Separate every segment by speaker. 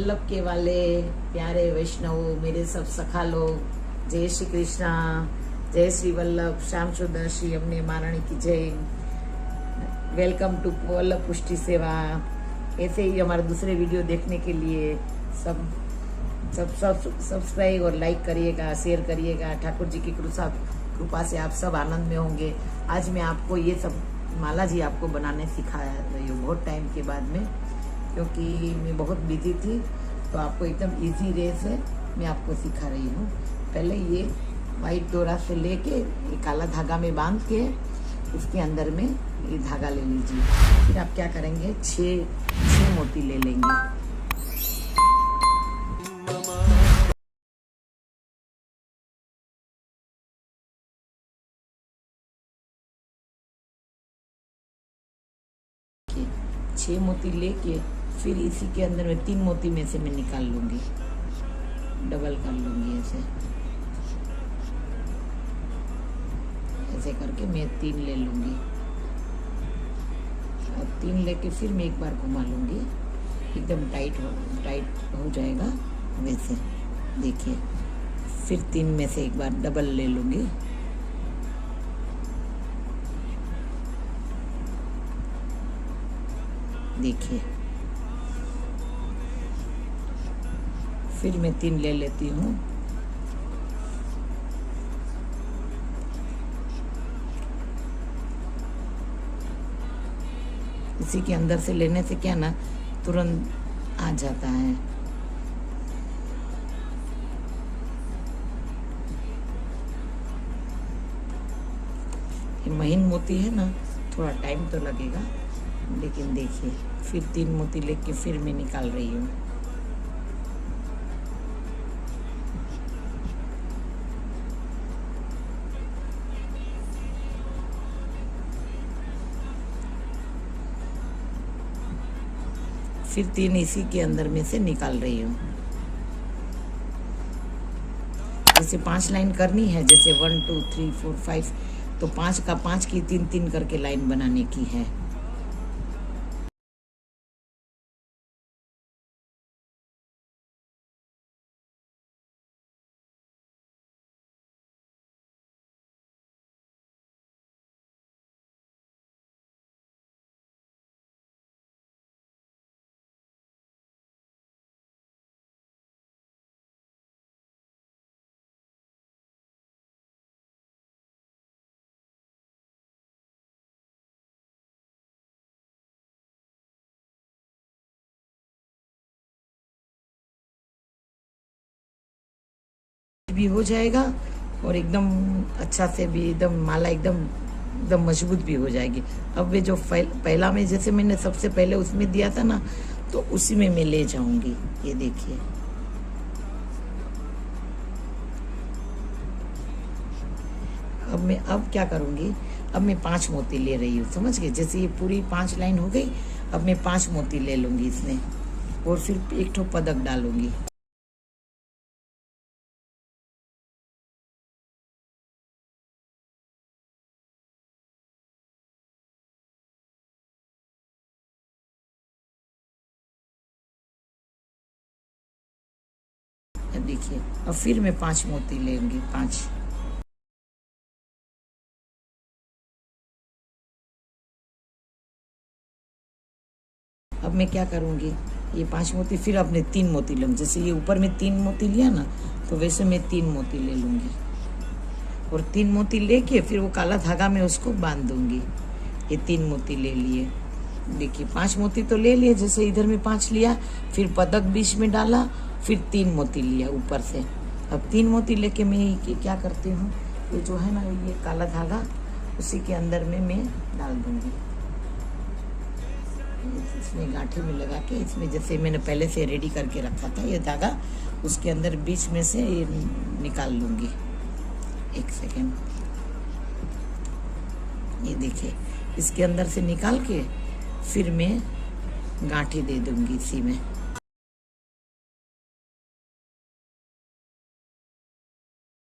Speaker 1: वल्लभ के वाले प्यारे वैष्णव, मेरे सब सखा लोग, जय श्री कृष्णा, जय श्री वल्लभ, श्याम सुंदर श्री अम्ने महारानी की जय। वेलकम टू वल्लभ पुष्टि सेवा। ऐसे ही हमारे दूसरे वीडियो देखने के लिए सब सब्सक्राइब और लाइक करिएगा, शेयर करिएगा। ठाकुर जी की कृपा से आप सब आनंद में होंगे। आज मैं आपको ये सब माला जी आपको बनाने सिखाया रही हूँ बहुत टाइम के बाद में, क्योंकि मैं बहुत बिजी थी, तो आपको एकदम इजी वे से मैं आपको सिखा रही हूँ। पहले ये वाइट डोरा से लेके ये काला धागा में बांध के इसके अंदर में ये धागा ले लीजिए। फिर आप क्या करेंगे, छह मोती ले लेंगे। छह मोती लेके फिर इसी के अंदर में 3 मोती में से मैं निकाल लूंगी, डबल कर लूंगी। ऐसे करके मैं 3 ले लूंगी। अब 3 लेके फिर मैं एक बार घुमा लूंगी, एकदम टाइट हो जाएगा वैसे। देखिए, फिर 3 में से एक बार डबल ले लूंगी। देखिए, फिर मैं 3 ले लेती हूँ। इसी के अंदर से लेने से क्या ना तुरंत आ जाता है। ये महीन मोती है ना, थोड़ा टाइम तो लगेगा, लेकिन देखिए फिर 3 मोती लेके फिर मैं निकाल रही हूँ। फिर 3 इसी के अंदर में से निकाल रही हूँ। जैसे 5 लाइन करनी है, जैसे 1 2 3 4 5, तो 5 का 5 की 3 करके लाइन बनाने की है। भी हो जाएगा और एकदम अच्छा से भी एकदम माला एकदम मजबूत भी हो जाएगी। अब वे जो पहला में जैसे मैंने सबसे पहले उसमें दिया था ना, तो उसी में मैं ले जाऊंगी। ये देखिए, अब क्या करूंगी, अब मैं 5 मोती ले रही हूँ, समझ गए। जैसे ये पूरी 5 लाइन हो गई, अब मैं 5 मोती ले लूंगी इसमें, और फिर एक ठो पदक डालूंगी। देखिए, अब फिर मैं 5 मोती लेंगी, 5। अब मैं क्या करूंगी, ये 5 मोती फिर अपने 3 मोती लूंगी। जैसे ये ऊपर में 3 मोती लिया ना, तो वैसे मैं 3 मोती ले लूंगी, और 3 मोती लेके फिर वो काला धागा में उसको बांध दूंगी। ये 3 मोती ले लिए। देखिए, 5 मोती तो ले लिए, जैसे इधर में 5 लिया, फिर पदक बीच में डाला, फिर 3 मोती लिया ऊपर से। अब 3 मोती लेके मैं क्या करती हूँ, ये जो है ना, ये काला धागा उसी के अंदर में मैं डाल दूंगी। इसमें गांठी में लगा के, इसमें जैसे मैंने पहले से रेडी करके रखा था ये धागा, उसके अंदर बीच में से ये निकाल लूंगी। एक सेकेंड, ये देखिए, इसके अंदर से निकाल के फिर मैं गांठी दे दूंगी इसी में।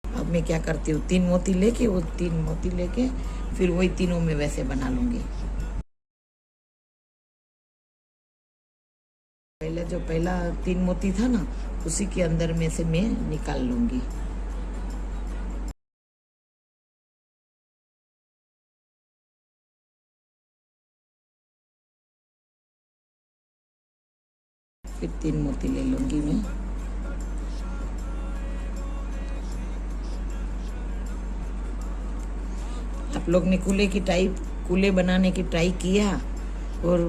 Speaker 1: अब मैं क्या करती हूँ, 3 मोती लेके, वो 3 मोती लेके फिर वही तीनों में वैसे बना लूंगी। पहले जो पहला 3 मोती था ना, उसी के अंदर में से मैं निकाल लूँगी। फिर 3 मोती ले लूँगी मैं। आप लोग ने कूले बनाने की ट्राई किया और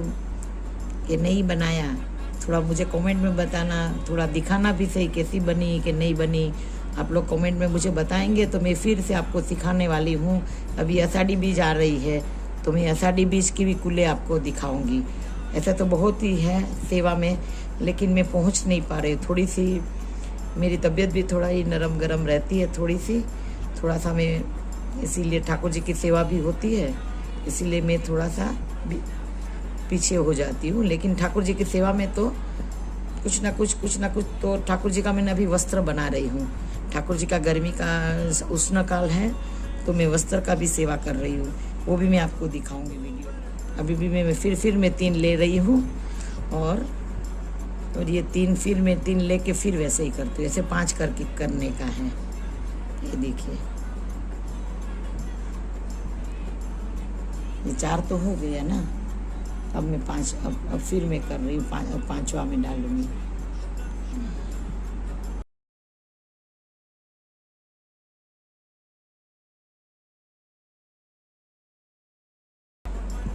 Speaker 1: कि नहीं बनाया, थोड़ा मुझे कमेंट में बताना, थोड़ा दिखाना भी सही कैसी बनी कि नहीं बनी। आप लोग कमेंट में मुझे बताएंगे तो मैं फिर से आपको सिखाने वाली हूँ। अभी आषाढ़ी बीज आ रही है तो मैं आषाढ़ी बीज की भी कूले आपको दिखाऊंगी। ऐसा तो बहुत ही है सेवा में, लेकिन मैं पहुँच नहीं पा रही। थोड़ी सी मेरी तबीयत भी थोड़ा ही नरम गरम रहती है, थोड़ा सा मैं, इसीलिए ठाकुर जी की सेवा भी होती है, इसीलिए मैं थोड़ा सा पीछे हो जाती हूँ। लेकिन ठाकुर जी की सेवा में तो कुछ ना कुछ तो ठाकुर जी का मैं अभी वस्त्र बना रही हूँ। ठाकुर जी का गर्मी का उष्ण काल है तो मैं वस्त्र का भी सेवा कर रही हूँ, वो भी मैं आपको दिखाऊंगी वीडियो। अभी भी मैं फिर मैं 3 ले रही हूँ और ये 3 फिर मैं 3 लेके फिर वैसे ही करती हूँ। ऐसे 5 करके करने का है। ये देखिए, ये 4 तो हो गया ना। अब मैं 5 अब फिर मैं कर रही हूँ 5वां में डालूंगी।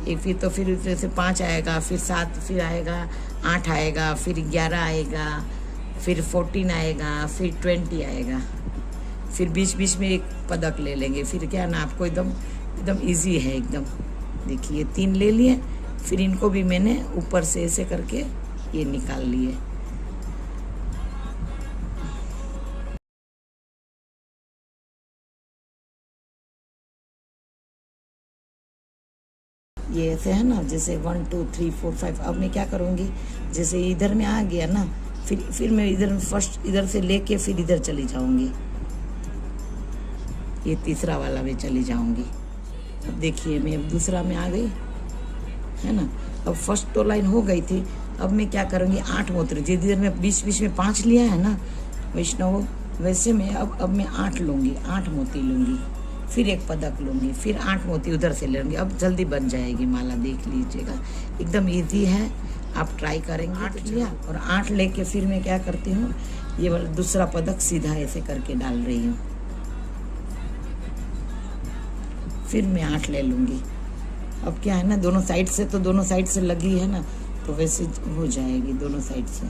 Speaker 1: एक फिर जैसे 5 आएगा, फिर 7, फिर आएगा 8 आएगा, फिर 11 आएगा, फिर 14 आएगा, फिर 20 आएगा। फिर बीच में एक पदक ले लेंगे। फिर क्या ना, आपको एकदम इजी है एकदम। देखिए 3 ले लिए, फिर इनको भी मैंने ऊपर से ऐसे करके ये निकाल लिए। ये ऐसे है ना, जैसे 1 2 3 4 5। अब मैं क्या करूँगी, जैसे इधर में आ गया ना, फिर मैं इधर फर्स्ट इधर से लेके फिर इधर चली जाऊँगी। ये तीसरा वाला में चली जाऊँगी। अब देखिए मैं अब दूसरा में आ गई है ना। अब फर्स्ट तो लाइन हो गई थी। अब मैं क्या करूँगी, 8 मोती, जिधर में बीच में 5 लिया है ना वैष्णव, वैसे में अब मैं 8 लूँगी, 8 मोती लूँगी, फिर एक पदक लूँगी, फिर 8 मोती उधर से ले लूँगी। अब जल्दी बन जाएगी माला, देख लीजिएगा एकदम इजी है, आप ट्राई करेंगे। 8 लिया और 8 लेके फिर मैं क्या करती हूँ, ये वाला दूसरा पदक सीधा ऐसे करके डाल रही हूँ। फिर मैं 8 ले लूँगी। अब क्या है ना, दोनों साइड से लगी है ना, तो वैसे हो जाएगी दोनों साइड से।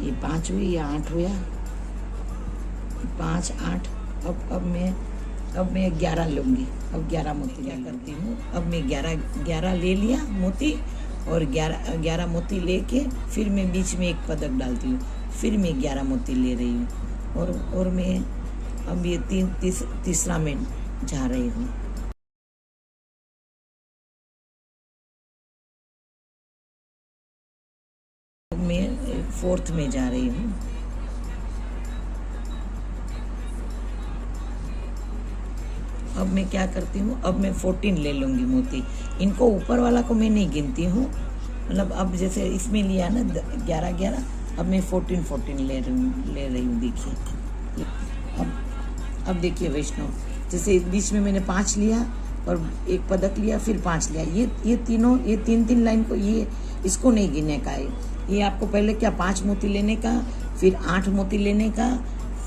Speaker 1: ये 5 हुई या 8 हुआ, 5 8। अब मैं 11 लूँगी। अब 11 मोती क्या करती हूँ, अब मैं 11 ले लिया मोती, और 11 मोती लेके फिर मैं बीच में एक पदक डालती हूँ, फिर मैं 11 मोती ले रही हूँ और मैं अब ये तीसरा में जा रही हूँ। मैं 4th में जा रही हूँ। अब मैं क्या करती हूँ, अब मैं 14 ले लूँगी मोती। इनको ऊपर वाला को मैं नहीं गिनती हूँ, मतलब अब जैसे इसमें लिया ना 11, अब मैं 14 ले रही हूँ। देखिए अब देखिए वैष्णव, जैसे बीच में मैंने 5 लिया और एक पदक लिया, फिर 5 लिया। ये तीनों, ये 3 लाइन को, ये इसको नहीं गिनने का है। ये आपको पहले क्या 5 मोती लेने का, फिर 8 मोती लेने का,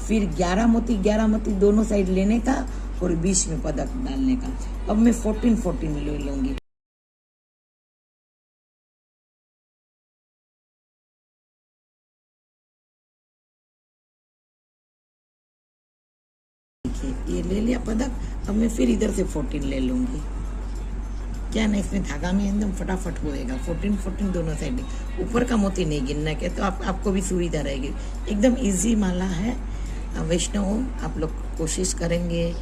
Speaker 1: फिर 11 मोती दोनों साइड लेने का और बीच में पदक डालने का। अब मैं 14 ले लूँगी। देखिए ये ले लिया पदक। अब मैं फिर इधर से 14 ले लूँगी। क्या ना, इसमें धागा में एकदम फटाफट होएगा। 14 दोनों साइड। ऊपर का मोती नहीं गिनना के, तो आपको भी सुविधा रहेगी। एकदम इजी माला है वैष्णव, आप लोग कोशिश करेंगे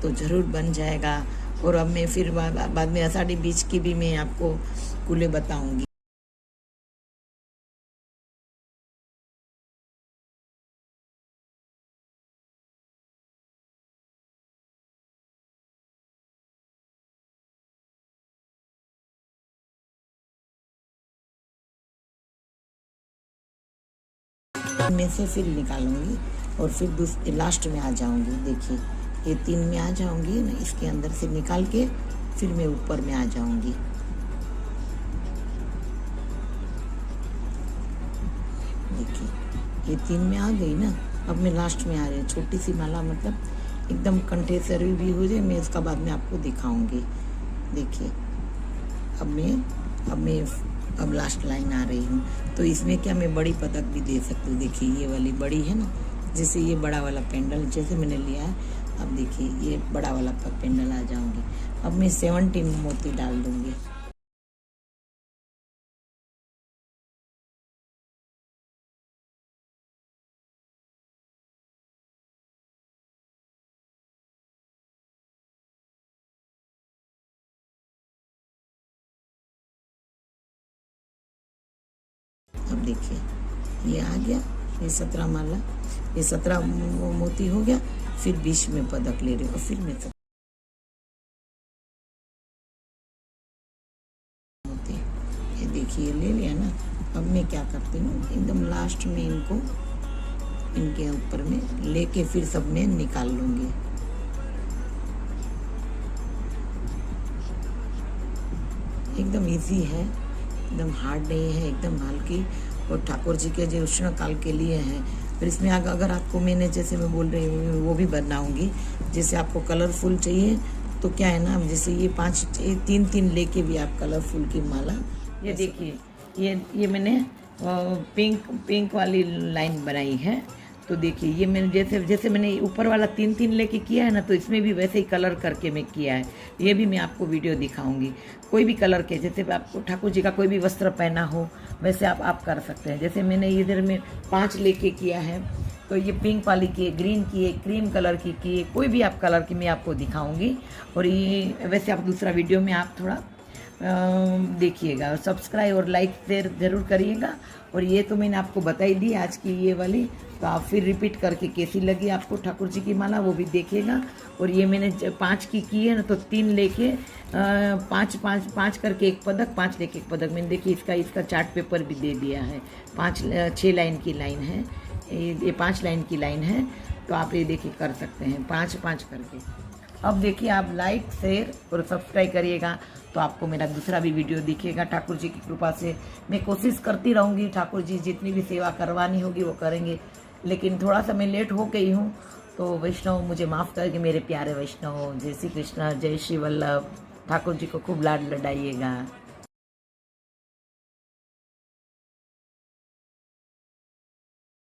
Speaker 1: तो ज़रूर बन जाएगा। और अब मैं फिर बाद में आषाढ़ी बीच की भी मैं आपको कूले बताऊंगी। में से फिर निकालूंगी और फिर लास्ट में आ जाऊंगी। देखिए ये 3 में आ जाऊंगी ना, इसके अंदर से निकाल के फिर मैं ऊपर में आ जाऊंगी। देखिए ये 3 में आ गई ना, अब मैं लास्ट में आ रही हूँ। छोटी सी माला मतलब एकदम कंठे से भी हो जाए, मैं इसका बाद में आपको दिखाऊंगी। देखिए अब लास्ट लाइन आ रही हूँ, तो इसमें क्या मैं बड़ी पदक भी दे सकती हूँ। देखिए ये वाली बड़ी है ना, जैसे ये बड़ा वाला पेंडल जैसे मैंने लिया है, अब देखिए ये बड़ा वाला पेंडल आ जाऊंगी। अब मैं 17 मोती डाल दूंगी। अब देखिए ये आ गया, ये 17 माला, ये 17 मोती हो गया। फिर 20 में पदक ले रही हूँ और फिर मैं मोती, ये देखिए ले लिया ना। अब मैं क्या करती हूँ, एकदम लास्ट में इनके ऊपर में लेके फिर सब में निकाल लूंगी। एकदम इजी है, एकदम हार्ड नहीं है, एकदम हल्की। और ठाकुर जी के जो उष्ण काल के लिए हैं। फिर इसमें अगर आपको मैंने जैसे मैं बोल रही हूँ वो भी बनाऊंगी। जैसे आपको कलरफुल चाहिए तो क्या है ना, जैसे ये 3 लेके भी आप कलरफुल की माला। ये देखिए ये मैंने पिंक वाली लाइन बनाई है। तो देखिए ये मैंने जैसे मैंने ऊपर वाला 3 लेके किया है ना, तो इसमें भी वैसे ही कलर करके मैं किया है। ये भी मैं आपको वीडियो दिखाऊंगी। कोई भी कलर के, जैसे आपको ठाकुर जी का कोई भी वस्त्र पहना हो वैसे आप कर सकते हैं। जैसे मैंने इधर में 5 लेके किया है, तो ये पिंक वाली की, ग्रीन की, क्रीम कलर की, कोई भी आप कलर की मैं आपको दिखाऊंगी। और ये वैसे आप दूसरा वीडियो में आप थोड़ा देखिएगा, और सब्सक्राइब और लाइक शेयर ज़रूर करिएगा। और ये तो मैंने आपको बताई दी आज की ये वाली, तो आप फिर रिपीट करके कैसी लगी आपको ठाकुर जी की माला वो भी देखिएगा। और ये मैंने 5 की है ना, तो 3 लेके 5 करके एक पदक, 5 लेके एक पदक। मैंने देखिए इसका चार्ट पेपर भी दे दिया है। 6 लाइन की लाइन है, ये 5 लाइन की लाइन है। तो आप ये देखिए कर सकते हैं 5 करके। अब देखिए आप लाइक शेयर और सब्सक्राइब करिएगा, तो आपको मेरा दूसरा भी वीडियो दिखेगा। ठाकुर जी की कृपा से मैं कोशिश करती रहूँगी, ठाकुर जी जितनी भी सेवा करवानी होगी वो करेंगे। लेकिन थोड़ा सा मैं लेट हो गई हूँ, तो वैष्णव मुझे माफ़ करके मेरे प्यारे वैष्णव। जय श्री कृष्ण, जय श्री वल्लभ। ठाकुर जी को खूब लाड लडाइएगा।